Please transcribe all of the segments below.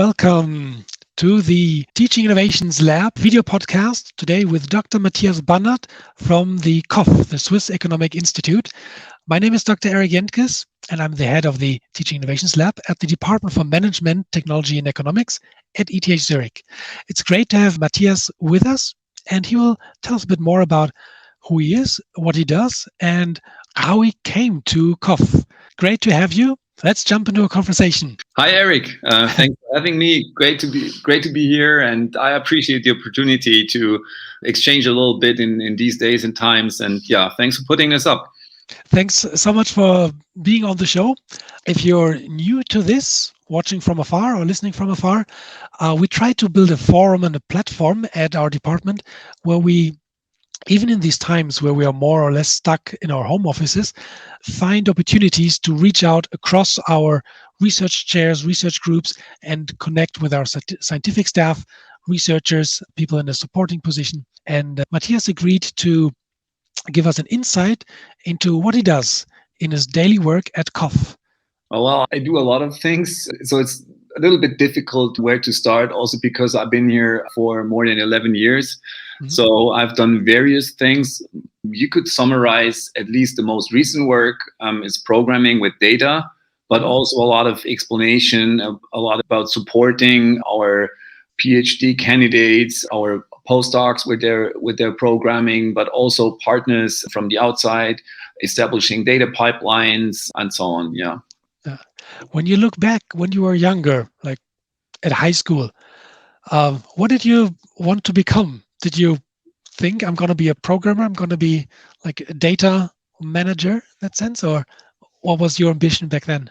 Welcome to the Teaching Innovations Lab video podcast today with Dr. Matthias Bannert from the KOF, the Swiss Economic Institute. My name is Dr. Eric Jentges, and I'm the head of the Teaching Innovations Lab at the Department for Management, Technology and Economics at ETH Zurich. It's great to have Matthias with us, and he will tell us a bit more about who he is, what he does, and how he came to KOF. Great to have you. Let's jump into a conversation. Hi, Eric. Thanks for having me. Great to be here, and I appreciate the opportunity to exchange a little bit in these days and times. And yeah, thanks for putting this up. Thanks so much for being on the show. If you're new to this, watching from afar or listening from afar, we try to build a forum and a platform at our department where we, even in these times where we are more or less stuck in our home offices, find opportunities to reach out across our research chairs, research groups, and connect with our scientific staff, researchers, people in a supporting position. And Matthias agreed to give us an insight into what he does in his daily work at KOF. Well, I do a lot of things, so it's a little bit difficult where to start, also because I've been here for more than 11 years. Mm-hmm. So I've done various things. You could summarize at least the most recent work is programming with data, but also a lot of explanation, a lot about supporting our PhD candidates, our postdocs with their programming, but also partners from the outside, establishing data pipelines and so on. Yeah. When you look back, when you were younger, like at high school, what did you want to become? Did you think I'm going to be a programmer? I'm going to be like a data manager in that sense, or what was your ambition back then?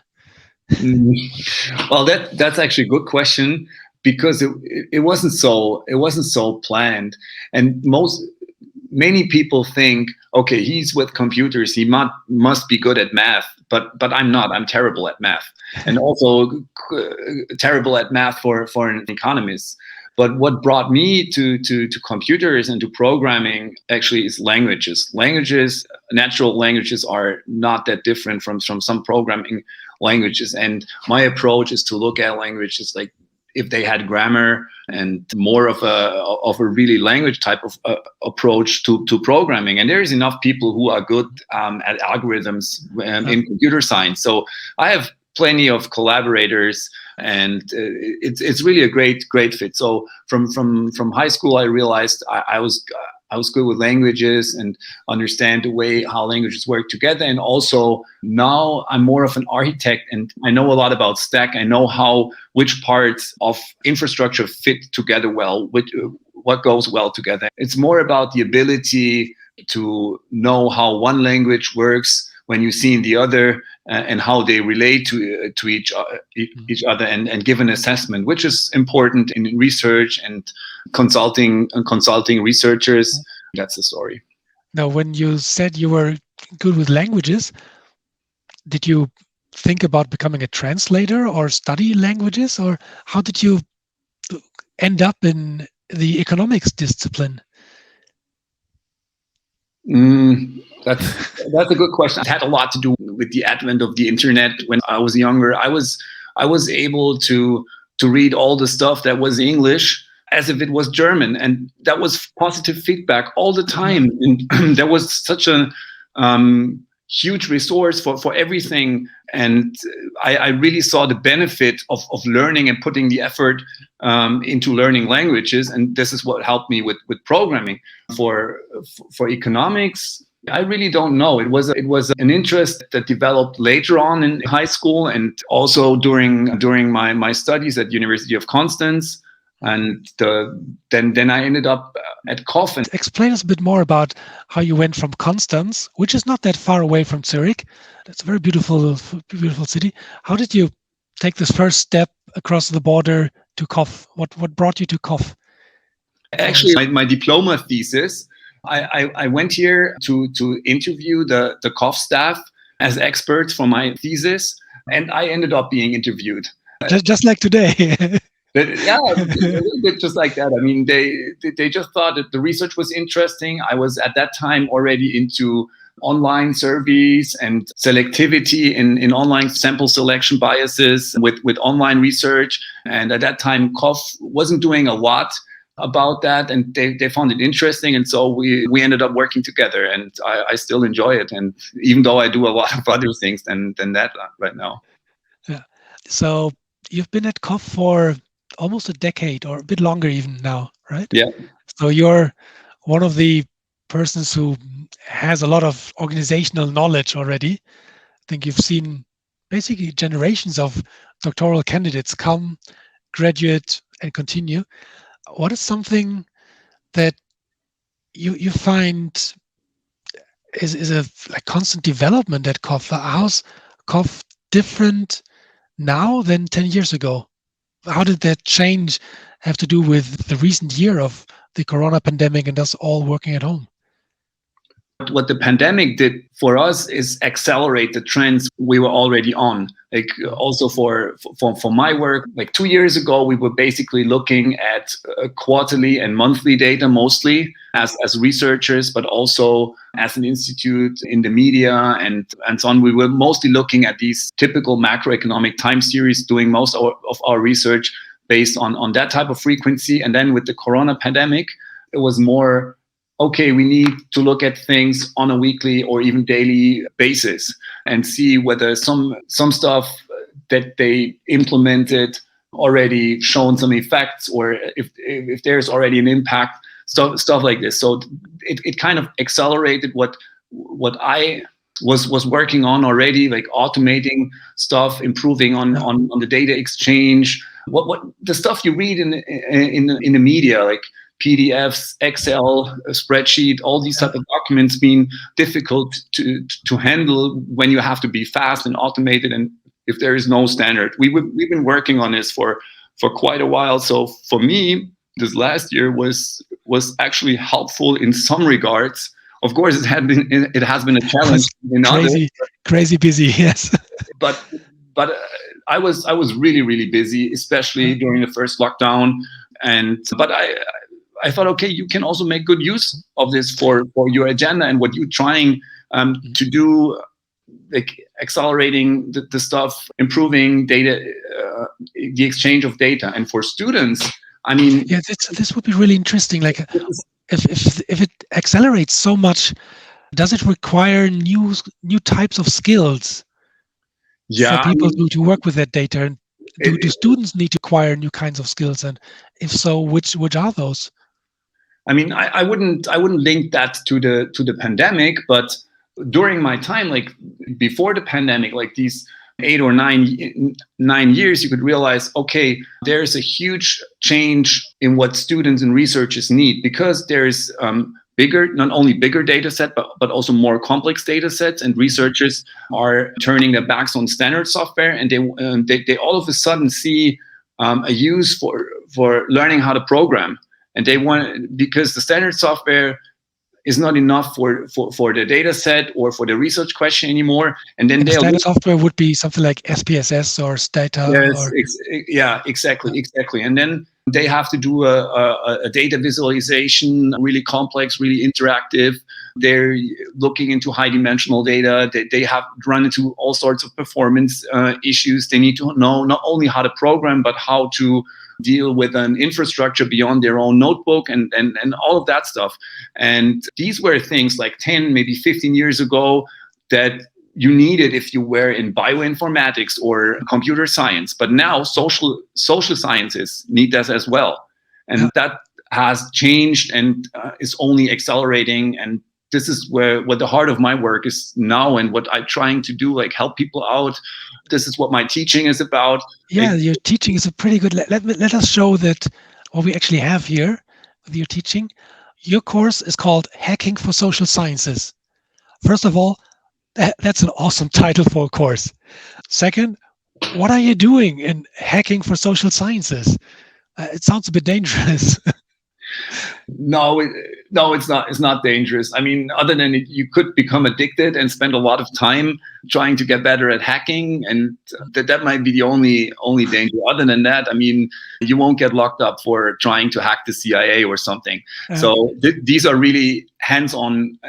Well, that's actually a good question, because it wasn't so planned, and many people think, okay, he's with computers, he must be good at math, but I'm not. I'm terrible at math, and also terrible at math for an economist. But what brought me to computers and to programming actually is languages. Natural languages are not that different from some programming languages. And my approach is to look at languages like if they had grammar, and more of a really language type of approach to programming. And there's enough people who are good at algorithms in computer science. So I have plenty of collaborators, and it's really a great fit. So from high school, I realized I was good with languages and understand the way how languages work together. And also now I'm more of an architect, and I know a lot about stack. I know which parts of infrastructure fit together well, what goes well together. It's more about the ability to know how one language works when you see in the other, and how they relate to each other, and give an assessment, which is important in research and consulting researchers. That's the story. Now, when you said you were good with languages, did you think about becoming a translator or study languages, or how did you end up in the economics discipline? That's a good question. It had a lot to do with the advent of the internet. When I was younger, I was able to read all the stuff that was English as if it was German, and that was positive feedback all the time. And there was such a huge resource for everything, and I really saw the benefit of learning and putting the effort into learning languages. And this is what helped me with programming. For economics, I really don't know. It was an interest that developed later on in high school, and also during my studies at University of Constance. And then I ended up at KOF. And explain us a bit more about how you went from Constance, which is not that far away from Zurich. That's a very beautiful city. How did you take this first step across the border to KOF? What brought you to KOF? Actually, my diploma thesis, I went here to interview the KOF staff as experts for my thesis, and I ended up being interviewed. Just like today. But yeah, a little bit just like that. I mean, they just thought that the research was interesting. I was at that time already into online surveys and selectivity in online sample selection biases with online research. And at that time, COF wasn't doing a lot about that, and they found it interesting. And so we ended up working together, and I still enjoy it. And even though I do a lot of other things than that right now. Yeah. So you've been at COF for almost a decade or a bit longer even now, right? Yeah. So you're one of the persons who has a lot of organizational knowledge already. I think you've seen basically generations of doctoral candidates come, graduate, and continue. What is something that you find is a like constant development at COF? How's COF different now than 10 years ago? How did that change have to do with the recent year of the corona pandemic and us all working at home? What the pandemic did for us is accelerate the trends we were already on. Like also for my work, like 2 years ago, we were basically looking at quarterly and monthly data mostly as researchers, but also as an institute in the media and so on. We were mostly looking at these typical macroeconomic time series, doing most of our research based on that type of frequency. And then with the corona pandemic, it was more, okay, we need to look at things on a weekly or even daily basis and see whether some stuff that they implemented already shown some effects, or if there's already an impact, stuff like this. So it kind of accelerated what I was working on already, like automating stuff, improving on the data exchange, what the stuff you read in the media, like PDFs, Excel, a spreadsheet, all these type of documents being difficult to handle when you have to be fast and automated, and if there is no standard. We've been working on this for quite a while. So for me, this last year was actually helpful in some regards. Of course, it has been a challenge in others. Crazy busy, yes. But I was really busy, especially during the first lockdown. But I thought, okay, you can also make good use of this for your agenda and what you're trying to do, like accelerating the stuff, improving data, the exchange of data. And for students, I mean, yeah, this would be really interesting. Like, if it accelerates so much, does it require new types of skills for people to work with that data? And do students need to acquire new kinds of skills? And if so, which are those? I mean, I wouldn't link that to the pandemic, but during my time, like before the pandemic, like these 8 or 9 years, you could realize, okay, there's a huge change in what students and researchers need, because there's not only bigger data set, but also more complex data sets, and researchers are turning their backs on standard software, and they all of a sudden see a use for learning how to program. And they want, because the standard software is not enough for the data set or for the research question anymore. And then standard software would be something like SPSS or Stata. Yes, exactly. And then they have to do a data visualization, really complex, really interactive. They're looking into high dimensional data. They have run into all sorts of performance issues. They need to know not only how to program, but how to deal with an infrastructure beyond their own notebook and all of that stuff. And these were things like 10, maybe 15 years ago that you needed if you were in bioinformatics or computer science. But now social sciences need that as well. And that has changed and is only accelerating. And this is what the heart of my work is now, and what I'm trying to do, like help people out. This is what my teaching is about. Yeah, your teaching is a pretty good. Let us show that what we actually have here with your teaching. Your course is called Hacking for Social Sciences. First of all, that's an awesome title for a course. Second, what are you doing in Hacking for Social Sciences? It sounds a bit dangerous. No, No, it's not. It's not dangerous. I mean, other than you could become addicted and spend a lot of time trying to get better at hacking, and that might be the only danger. Other than that, I mean, you won't get locked up for trying to hack the CIA or something. So these are really hands-on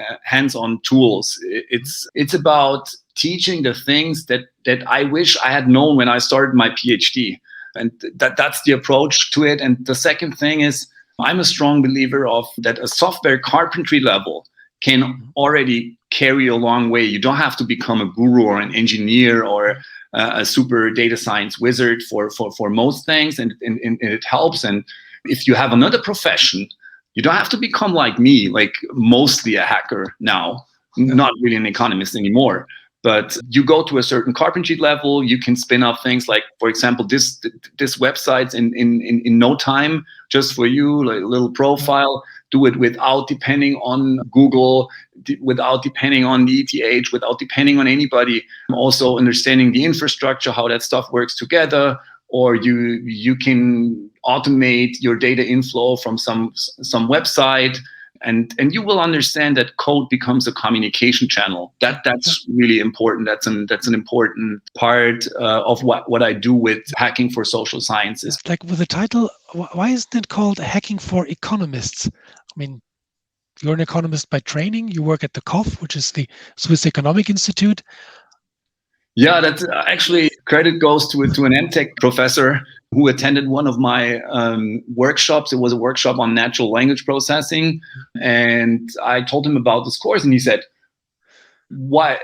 tools. It's about teaching the things that I wish I had known when I started my PhD, and that's the approach to it. And the second thing is, I'm a strong believer of that a software carpentry level can already carry a long way. You don't have to become a guru or an engineer or a super data science wizard for most things, and it helps. And if you have another profession, you don't have to become like me, like mostly a hacker now, not really an economist anymore. But you go to a certain carpentry level, you can spin up things like, for example, this website's in no time, just for you, like a little profile. Do it without depending on Google, without depending on the ETH, without depending on anybody. Also understanding the infrastructure, how that stuff works together. Or you can automate your data inflow from some website. And you will understand that code becomes a communication channel. That's really important. That's an important part of what I do with hacking for social sciences. Like with the title, why isn't it called Hacking for Economists? I mean, you're an economist by training. You work at the KOF, which is the Swiss Economic Institute. Yeah, that's actually credit goes to an MTech professor who attended one of my workshops. It was a workshop on natural language processing. And I told him about this course, and he said, why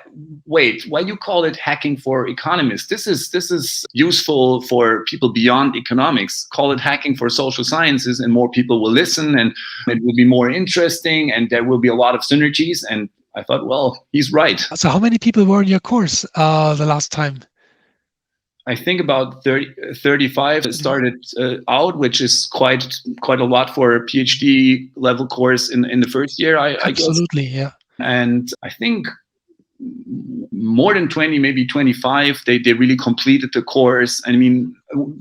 you call it hacking for economists? This is useful for people beyond economics. Call it hacking for social sciences, and more people will listen, and it will be more interesting, and there will be a lot of synergies. And I thought, well, he's right. So how many people were in your course the last time? I think about 35 started out, which is quite a lot for a PhD level course in the first year, I guess. Absolutely, yeah. And I think more than 20, maybe 25, they really completed the course. I mean,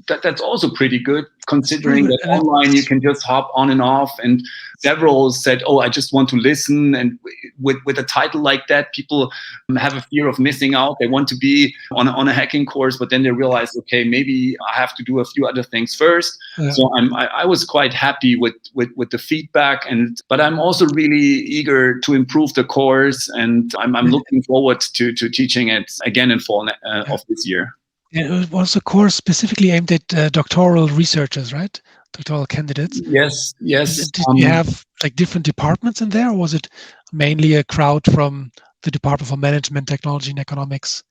that's also pretty good, considering that online you can just hop on and off. And several said, oh, I just want to listen. And with a title like that, people have a fear of missing out. They want to be on a hacking course, but then they realize, okay, maybe I have to do a few other things first. Yeah. So I was quite happy with the feedback, but I'm also really eager to improve the course, and I'm looking forward to teaching it again in fall of this year. It was a course specifically aimed at doctoral researchers, right? Doctoral candidates. Yes. Did you have like different departments in there, or was it mainly a crowd from the Department for Management, Technology, and Economics?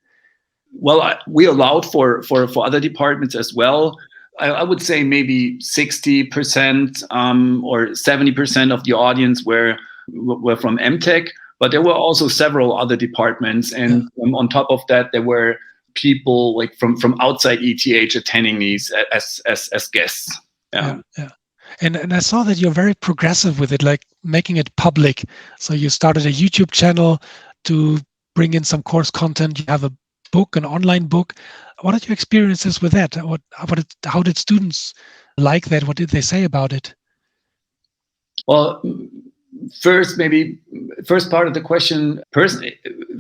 Well, we allowed for other departments as well. I would say maybe 60% or 70% of the audience were from MTech, but there were also several other departments, and on top of that, there were people like from outside ETH attending these as guests. Yeah. And I saw that you're very progressive with it, like making it public. So you started a YouTube channel to bring in some course content. You have a book, an online book. What are your experiences with that? How did students like that? What did they say about it? Well, first part of the question,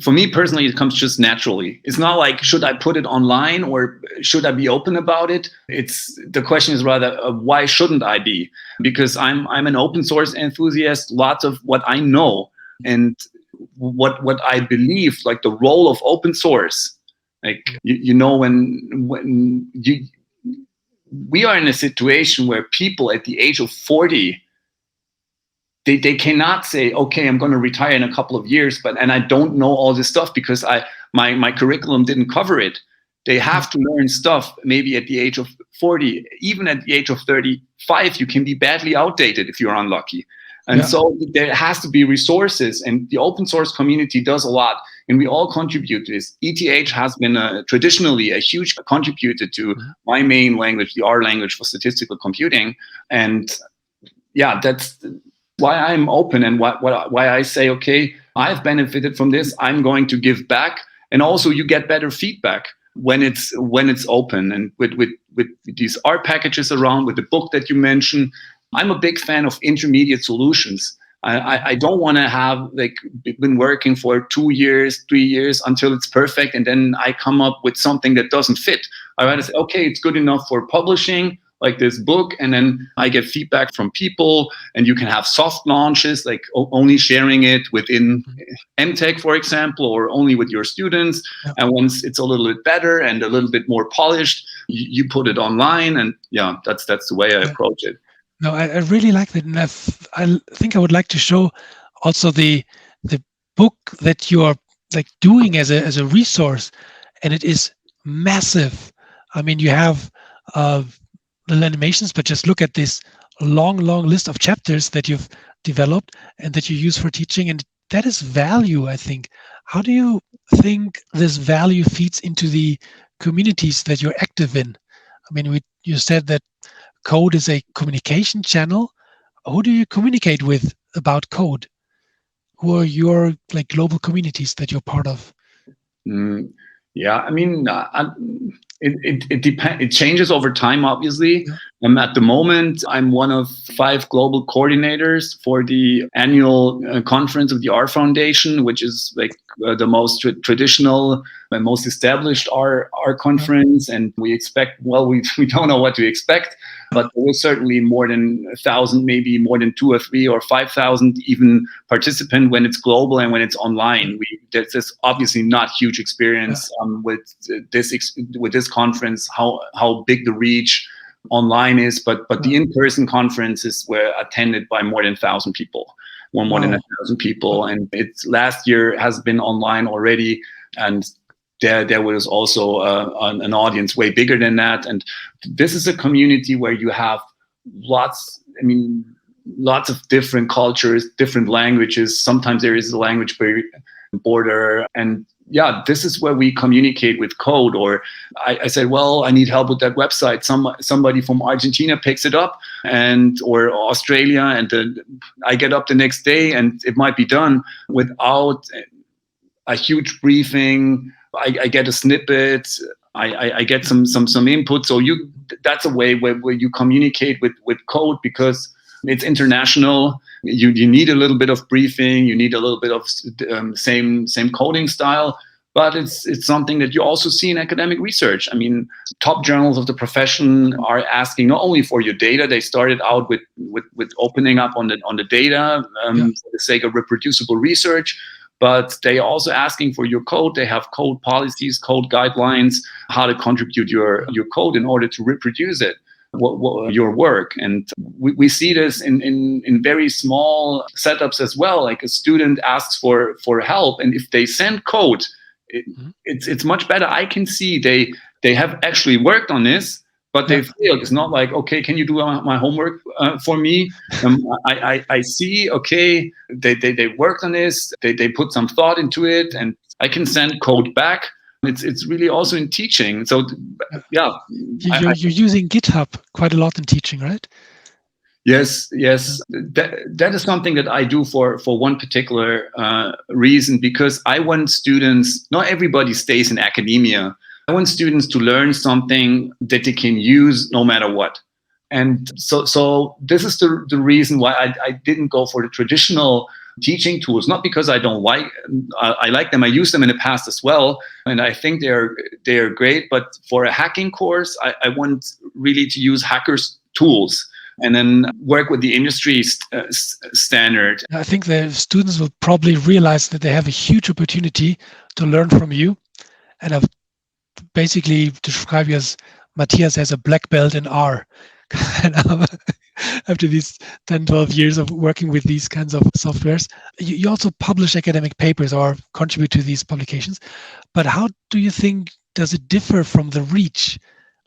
for me personally, it comes just naturally. It's not like, should I put it online or should I be open about it? The question is rather, why shouldn't I be? Because I'm an open source enthusiast. Lots of what I know and what I believe, like the role of open source, like when we are in a situation where people at the age of 40. They cannot say, okay, I'm going to retire in a couple of years, and I don't know all this stuff because my curriculum didn't cover it. They have to learn stuff maybe at the age of 40, even at the age of 35, you can be badly outdated if you're unlucky. And so there has to be resources, and the open source community does a lot, and we all contribute to this. ETH has been traditionally a huge contributor to my main language, the R language for statistical computing. And yeah, that's why I'm open, and why I say, okay, I've benefited from this. I'm going to give back, and also you get better feedback when it's open, and with these R packages around, with the book that you mentioned. I'm a big fan of intermediate solutions. I don't want to have like been working for 2 years, 3 years until it's perfect, and then I come up with something that doesn't fit. I rather say, okay, it's good enough for publishing, like this book, and then I get feedback from people, and you can have soft launches, like only sharing it within MTech, for example, or only with your students. Yeah. And once it's a little bit better and a little bit more polished, you put it online, and yeah, that's the way I approach it. No, I really like that, and I think I would like to show also the book that you are like doing as a resource, and it is massive. I mean, you have little animations, but just look at this long list of chapters that you've developed and that you use for teaching, and that is value, I think. How do you think this value feeds into the communities that you're active in? I mean, you said that code is a communication channel. Who do you communicate with about code? Who are your like global communities that you're part of? Yeah, I mean, it depends. It changes over time, obviously. Yeah. At the moment, I'm one of 5 global coordinators for the annual conference of the R Foundation, which is like the most traditional and most established R conference. And we expect, well, we don't know what to expect, but there is certainly more than 1,000, maybe more than 2 or 3 or 5,000 even participant when it's global and when it's online. There's obviously not huge experience with this conference, how big the reach online is, but the in-person conferences were attended by more than 1,000 people, more than 1,000 people, and it's last year has been online already, and there was also an audience way bigger than that. And this is a community where you have lots of different cultures, different languages. Sometimes there is a language border, and yeah, this is where we communicate with code. Or I said, well, I need help with that website. Somebody from Argentina picks it up, or Australia, and I get up the next day, and it might be done without a huge briefing. I get a snippet. I get some input. So that's a way where you communicate with code, because it's international. You need a little bit of briefing. You need a little bit of same coding style. But it's something that you also see in academic research. I mean, top journals of the profession are asking not only for your data. They started out with opening up on the data for the sake of reproducible research. But they are also asking for your code. They have code policies, code guidelines, how to contribute your code in order to reproduce it, your work. And we see this in very small setups as well. Like a student asks for help, and if they send code, it's much better. I can see they have actually worked on this, but they failed. It's not like, okay, can you do my homework for me? I see, okay, they worked on this, they put some thought into it, and I can send code back. It's really also in teaching. So, yeah. You're using GitHub quite a lot in teaching, right? Yes. That is something that I do for one particular reason, because I want students, not everybody stays in academia. I want students to learn something that they can use no matter what. And so this is the reason why I didn't go for the traditional teaching tools, not because I don't like, I like them. I used them in the past as well, and I think they're great. But for a hacking course, I want really to use hackers' tools and then work with the industry standard. I think the students will probably realize that they have a huge opportunity to learn from you, and I've basically describe you as Matthias as a black belt in R. After these 10, 12 years of working with these kinds of softwares, you also publish academic papers or contribute to these publications. But how do you think does it differ from the reach?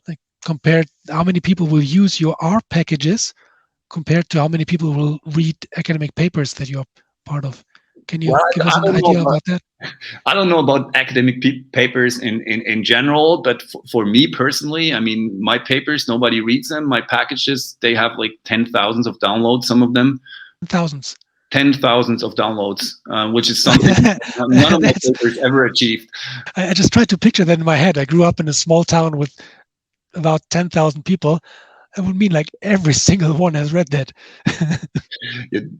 Like compared, how many people will use your R packages compared to how many people will read academic papers that you're part of? Can you give us an idea about that? I don't know about academic papers in general, but for me personally, I mean, my papers, nobody reads them. My packages, they have like 10,000s of downloads, some of them. Thousands. 10,000s of downloads, which is something none of my papers ever achieved. I just tried to picture that in my head. I grew up in a small town with about 10,000 people, I would mean like every single one has read that.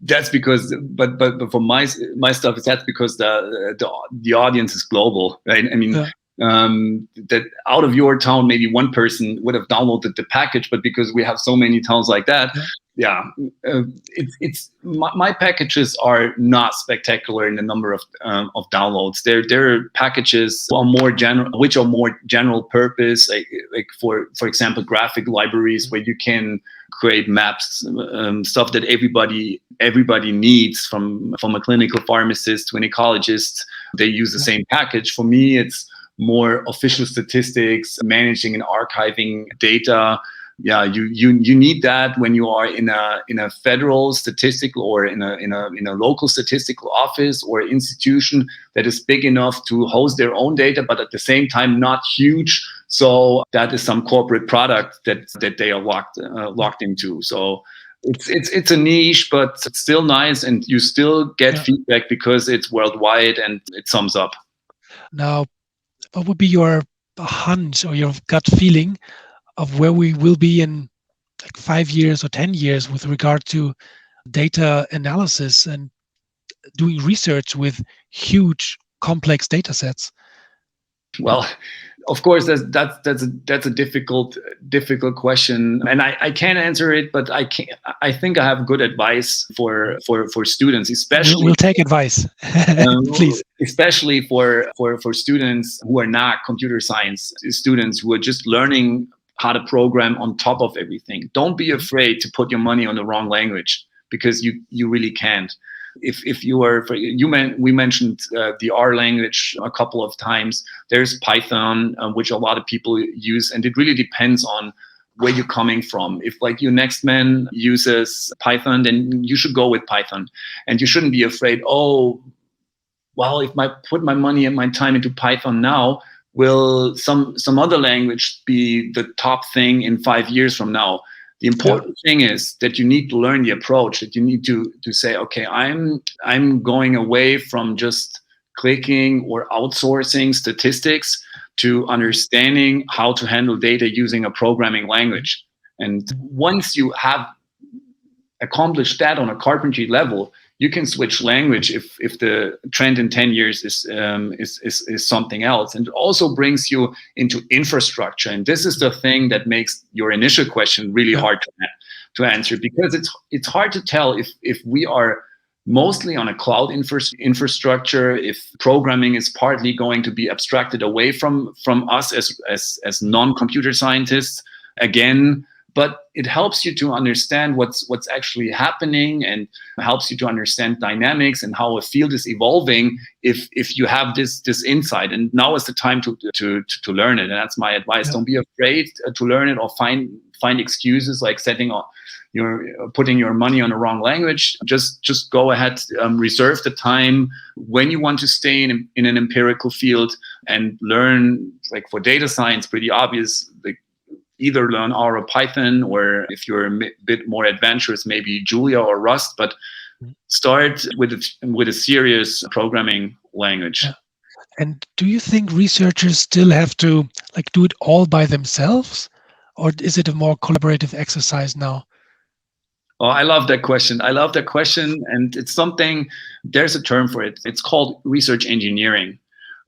That's because, but for my stuff, that's because the audience is global, right? I mean, Yeah, that out of your town, maybe one person would have downloaded the package, but because we have so many towns like that, yeah, yeah, it's my packages are not spectacular in the number of downloads. They're packages are more general, which are more general purpose, like for example, graphic libraries where you can create maps, stuff that everybody needs, from a clinical pharmacist to an ecologist. They use the yeah, same package. For me, it's more official statistics, managing and archiving data. Yeah, you need that when you are in a federal statistical or in a local statistical office or institution that is big enough to host their own data, but at the same time not huge. So that is some corporate product that they are locked into. So it's a niche, but it's still nice, and you still get yeah. feedback because it's worldwide and it sums up. Now, what would be your hunch or your gut feeling of where we will be in like 5 years or 10 years with regard to data analysis and doing research with huge complex data sets? Well, of course, that's a difficult question, and I can't answer it, but I think I have good advice for students, We'll especially take advice, please. especially for students who are not computer science students, who are just learning how to program on top of everything. Don't be afraid to put your money on the wrong language, because you really can't. If you are, we mentioned the R language a couple of times. There's Python, which a lot of people use, and it really depends on where you're coming from. If like your next man uses Python, then you should go with Python, and you shouldn't be afraid. Oh, well, if I put my money and my time into Python now, will some other language be the top thing in 5 years from now? The Yeah, important thing is that you need to learn the approach, that you need to say, okay, I'm going away from just clicking or outsourcing statistics to understanding how to handle data using a programming language. And once you have accomplished that on a carpentry level, you can switch language if the trend in 10 years is something else. And it also brings you into infrastructure. And this is the thing that makes your initial question really yeah, hard to answer, because it's hard to tell if we are mostly on a cloud infrastructure, if programming is partly going to be abstracted away from us as non-computer scientists again. But it helps you to understand what's actually happening, and helps you to understand dynamics and how a field is evolving if you have this insight. And now is the time to learn it. And that's my advice. yeah, Don't be afraid to learn it or find excuses like putting your money on the wrong language. Just go ahead, reserve the time when you want to stay in an empirical field and learn. Like for data science, pretty obvious, like either learn R or Python, or if you're a bit more adventurous, maybe Julia or Rust, but start with a serious programming language. yeah. And do you think researchers still have to like do it all by themselves, or is it a more collaborative exercise now? Oh, I love that question. I love that question. And it's something, there's a term for it. It's called research engineering.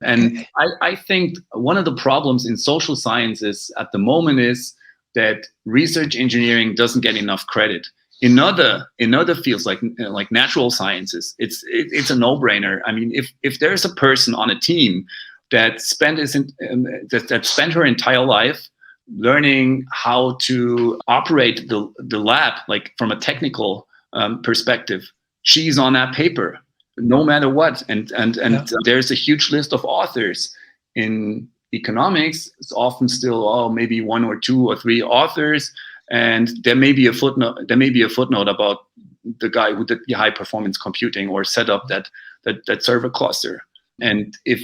And Okay. I think one of the problems in social sciences at the moment is that research engineering doesn't get enough credit. In other fields like natural sciences, it's a no-brainer. I mean, if there's a person on a team that that spent her entire life learning how to operate the lab, like from a technical perspective, she's on that paper no matter what. And Yeah, there's a huge list of authors in economics. It's often still maybe one or two or three authors, and there may be a footnote. There may be a footnote about the guy who did the high performance computing or set up that server cluster. And if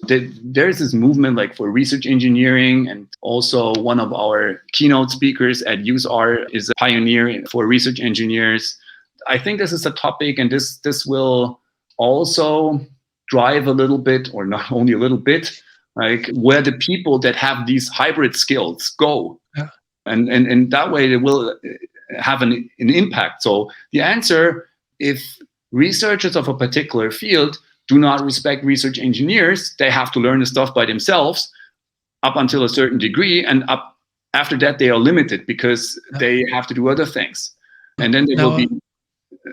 there's this movement like for research engineering, and also one of our keynote speakers at UseR is a pioneer for research engineers. I think this is a topic, and this will also drive a little bit, or not only a little bit, like where the people that have these hybrid skills go. yeah, and that way it will have an impact. So the answer, if researchers of a particular field do not respect research engineers, they have to learn the stuff by themselves up until a certain degree, and up after that they are limited because they have to do other things, and then they will be,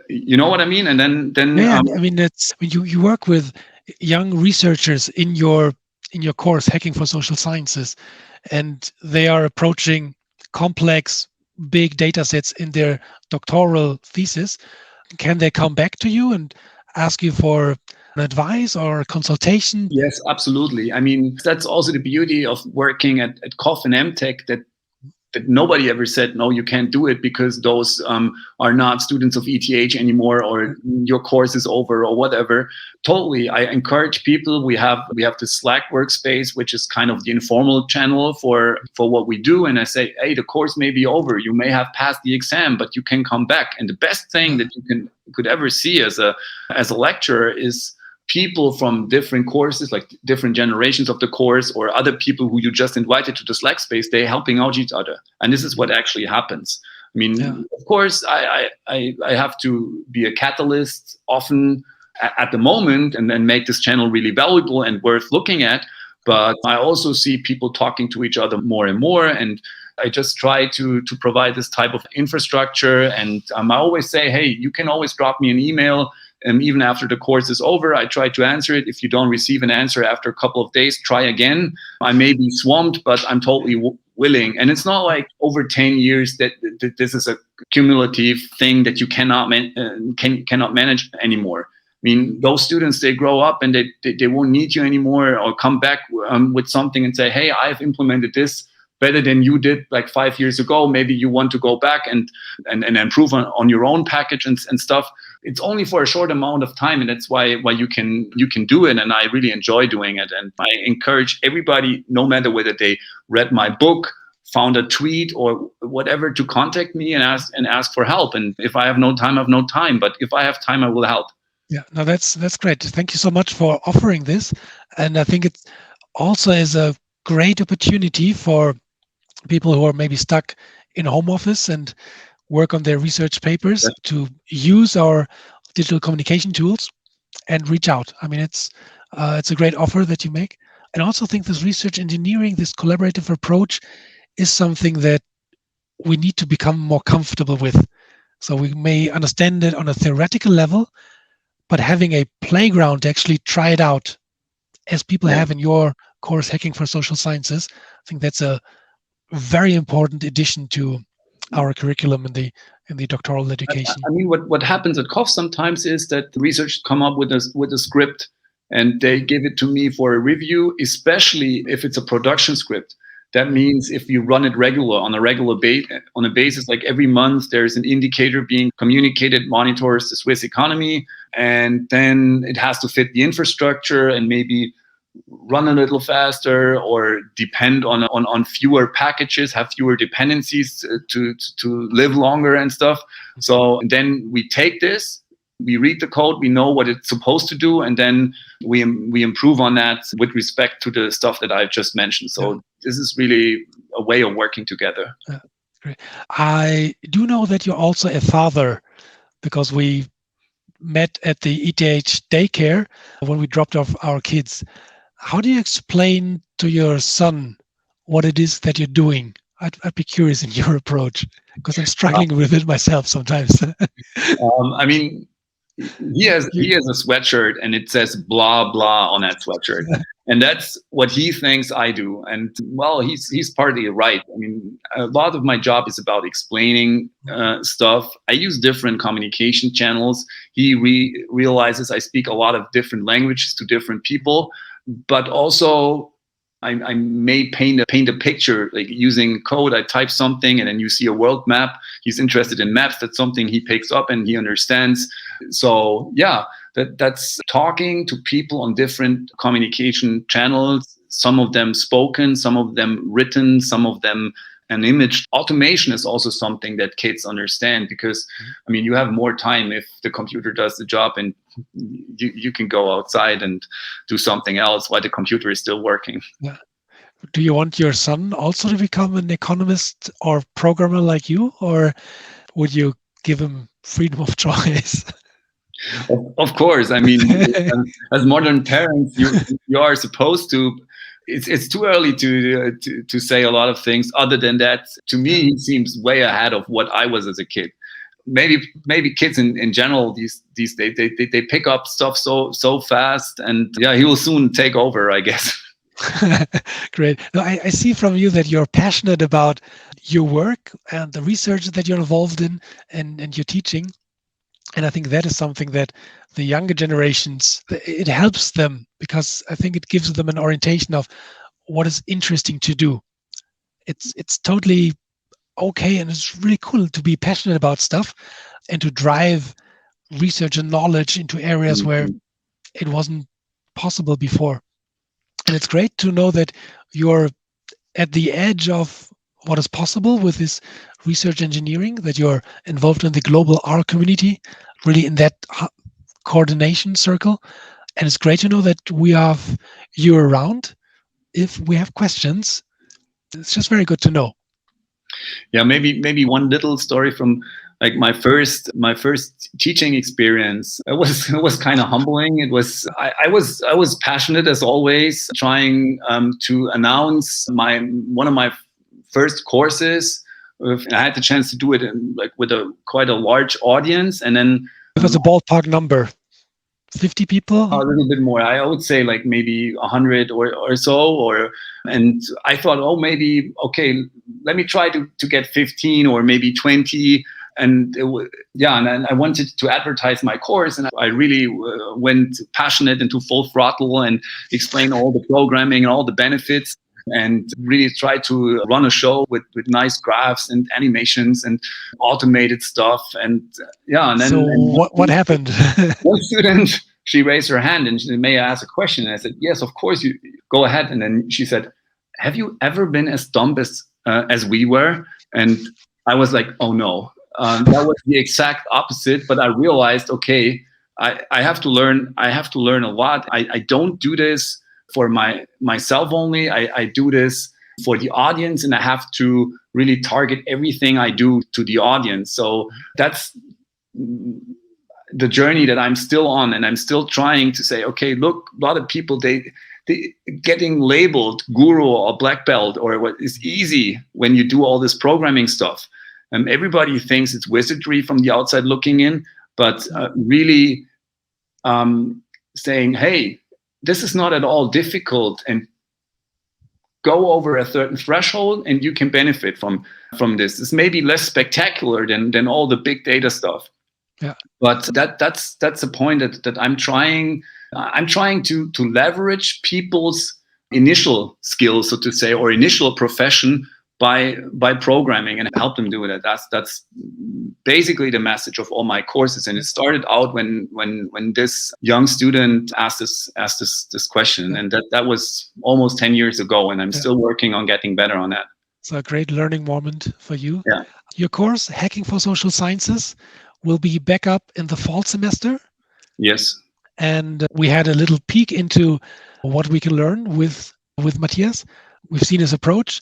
you know what I mean? And then yeah, I mean, it's you work with young researchers in your course, Hacking for Social Sciences, and they are approaching complex, big data sets in their doctoral thesis. Can they come back to you and ask you for an advice or a consultation? Yes, absolutely. I mean, that's also the beauty of working at COF and MTech, that nobody ever said, no, you can't do it because those are not students of ETH anymore, or your course is over, or whatever. Totally. I encourage people. We have the Slack workspace, which is kind of the informal channel for what we do. And I say, hey, the course may be over. You may have passed the exam, but you can come back. And the best thing that you could ever see as a lecturer is people from different courses, like different generations of the course, or other people who you just invited to the Slack space, they're helping out each other. And this is what actually happens. I mean, of course, I have to be a catalyst often at the moment, and then make this channel really valuable and worth looking at. But I also see people talking to each other more and more. And I just try to provide this type of infrastructure. And I always say, hey, you can always drop me an email. And even after the course is over, I try to answer it. If you don't receive an answer after a couple of days, try again. I may be swamped, but I'm totally willing. And it's not like over 10 years that this is a cumulative thing that you cannot manage anymore. I mean, those students, they grow up and they won't need you anymore, or come back with something and say, hey, I've implemented this better than you did like 5 years ago. Maybe you want to go back and improve on your own package and stuff. It's only for a short amount of time, and that's why you can do it. And I really enjoy doing it. And I encourage everybody, no matter whether they read my book, found a tweet, or whatever, to contact me and ask for help. And if I have no time, I have no time. But if I have time, I will help. Yeah, no, that's great. Thank you so much for offering this. And I think it also is a great opportunity for people who are maybe stuck in home office and work on their research papers to use our digital communication tools and reach out. I mean, it's a great offer that you make. And I also think this research engineering, this collaborative approach, is something that we need to become more comfortable with. So we may understand it on a theoretical level, but having a playground to actually try it out, as people have in your course, Hacking for Social Sciences, I think that's a very important addition to our curriculum in the doctoral education. I mean, what happens at COF sometimes is that the researchers come up with a script, and they give it to me for a review, especially if it's a production script. That means if you run it on a basis, like every month, there's an indicator being communicated, monitors the Swiss economy, and then it has to fit the infrastructure and maybe run a little faster, or depend on fewer packages, have fewer dependencies to live longer and stuff. So then we take this, we read the code, we know what it's supposed to do, and then we improve on that with respect to the stuff that I've just mentioned. So this is really a way of working together. Great. I do know that you're also a father, because we met at the ETH daycare when we dropped off our kids. How do you explain to your son what it is that you're doing? I'd be curious in your approach, because I'm struggling with it myself sometimes. I mean, he has a sweatshirt, and it says blah blah on that sweatshirt, and that's what he thinks I do. And well, he's partly right. I mean, a lot of my job is about explaining stuff. I use different communication channels. He realizes I speak a lot of different languages to different people, but also I may paint a picture, like using code. I type something and then you see a world map. He's interested in maps. That's something he picks up and he understands. So yeah, that's talking to people on different communication channels, some of them spoken, some of them written, some of them an image. Automation is also something that kids understand, because I mean, you have more time if the computer does the job, and you can go outside and do something else while the computer is still working. Yeah, Do you want your son also to become an economist or programmer like you, or would you give him freedom of choice? Of course, I mean, as modern parents, you are supposed to. It's too early to say a lot of things. Other than that, to me, he seems way ahead of what I was as a kid. Maybe kids in general these days they pick up stuff so fast, and yeah, he will soon take over, I guess. Great. No, I see from you that you're passionate about your work and the research that you're involved in, and your teaching. And I think that is something that the younger generations, it helps them, because I think it gives them an orientation of what is interesting to do. It's totally okay, and it's really cool to be passionate about stuff and to drive research and knowledge into areas where it wasn't possible before. And it's great to know that you're at the edge of what is possible with this research engineering, that you're involved in the global R community, really in that coordination circle. And it's great to know that we have you around if we have questions. It's just very good to know. Yeah, maybe one little story from like my first teaching experience. It was kind of humbling. It was I was passionate as always, trying to announce one of my first courses. I had the chance to do it with quite a large audience, and then it was a ballpark number. 50 people? A little bit more. I would say like maybe 100 or so. And I thought, oh, maybe, okay, let me try to get 15 or maybe 20. And and I wanted to advertise my course, and I really went passionate into full throttle and explain all the programming and all the benefits, and really try to run a show with nice graphs and animations and automated stuff. And and then what happened? One student, she raised her hand and she said, "May I ask a question?" And I said, "Yes, of course, you go ahead." And then she said, "Have you ever been as dumb as we were?" And I was like, "Oh no." That was the exact opposite. But I realized, okay, I have to learn. I have to learn a lot. I don't do this for myself only. I do this for the audience, and I have to really target everything I do to the audience. So that's the journey that I'm still on, and I'm still trying to say, okay, look, a lot of people, they getting labeled guru or black belt or what is easy when you do all this programming stuff. Everybody thinks it's wizardry from the outside looking in, but really saying, hey, this is not at all difficult, and go over a certain threshold and you can benefit from this. It's maybe less spectacular than all the big data stuff. Yeah. But that's the point that I'm trying to leverage people's initial skills, so to say, or initial profession by programming, and help them do it. That's basically the message of all my courses. And it started out when this young student asked this question, and that was almost 10 years ago, and I'm still working on getting better on that. It's a great learning moment for you. Yeah. Your course, Hacking for Social Sciences, will be back up in the fall semester. Yes. And we had a little peek into what we can learn with Matthias. We've seen his approach,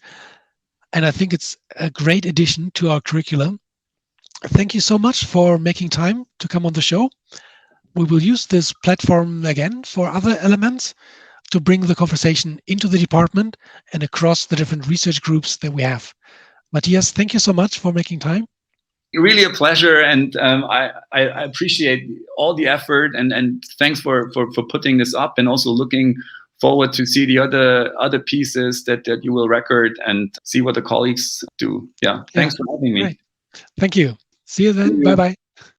and I think it's a great addition to our curriculum. Thank you so much for making time to come on the show. We will use this platform again for other elements to bring the conversation into the department and across the different research groups that we have. Matthias, thank you so much for making time. Really a pleasure, and I appreciate all the effort, and thanks for putting this up, and also looking forward to see the other pieces that you will record and see what the colleagues do. Yeah, thanks for having me. Great. Thank you. See you then. Bye-bye.